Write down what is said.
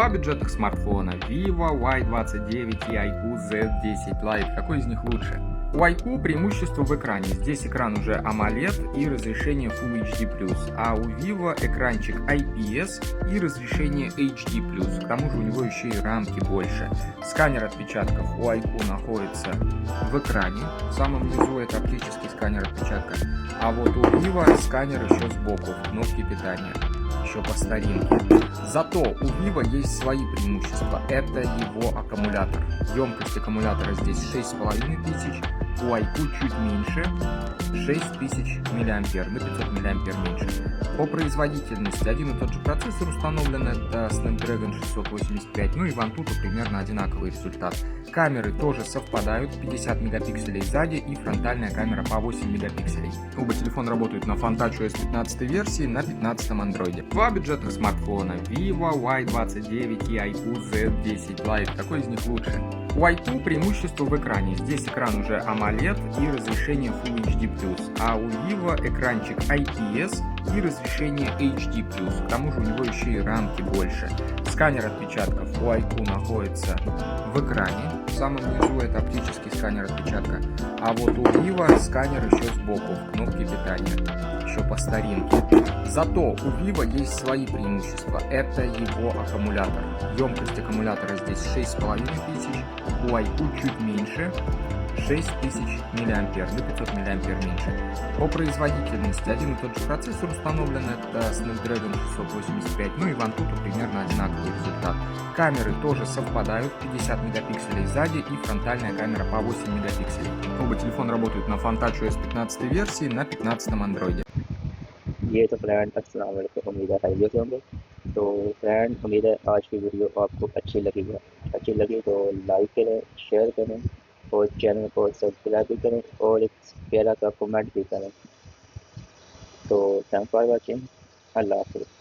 Два бюджетных смартфона Vivo Y29 и iQOO Z10 Lite. Какой из них лучше? У iQOO преимущество в экране. Здесь экран уже AMOLED и разрешение Full HD+, а у Vivo экранчик IPS и разрешение HD+. К тому же у него еще и рамки больше. Сканер отпечатков у iQOO находится в экране. В самом низу это оптический сканер отпечатка. А вот у Vivo сканер еще сбоку, в кнопке питания. Еще по старинке. Зато у Vivo есть свои преимущества. Это его аккумулятор. Емкость аккумулятора здесь 6500, у iQOO чуть меньше, 6000 мА, на 500 мА меньше. По производительности один и тот же процессор установлен, это Snapdragon 685, ну и в Antutu примерно одинаковый результат. Камеры тоже совпадают, 50 мегапикселей сзади и фронтальная камера по 8 мегапикселей. Оба телефона работают на FunTouch 15 версии, на 15 Android. Два бюджетных смартфона Vivo Y29 и iQOO Z10 Lite. Какой из них лучше? У iQOO преимущество в экране. Здесь экран уже AMOLED и разрешение Full HD+, а у Vivo экранчик IPS и разрешение HD+. К тому же у него еще и рамки больше. Сканер отпечатков у iQOO находится в экране. В самом низу это оптический сканер отпечатка. А вот у Vivo сканер еще сбоку, в кнопке питания. Еще по старинке. Зато у Vivo есть свои преимущества. Это его аккумулятор. Емкость аккумулятора здесь 6500, у iQOO чуть меньше, 6000 мА, на 500 мА меньше. По производительности один и тот же процессор установлен, это Snapdragon 685, ну и в Antutu примерно одинаковый результат. Камеры тоже совпадают, 50 мегапикселей сзади и фронтальная камера по 8 мегапикселей. Оба телефона работают на FunTouch 15 версии, на 15 Android. ये तो फ्रेंड अस्सलाम वालेकुम, उम्मीद है खैरियत से होंगे। तो फ्रेंड उम्मीद है आज की वीडियो आपको अच्छी लगी है। अच्छी लगी तो लाइक करें, शेयर करें और चैनल को सब्सक्राइब भी करें और एक प्यारा सा कमेंट भी करें। तो थैंक्स फॉर वॉचिंग। अल्लाह हाफ़िज़।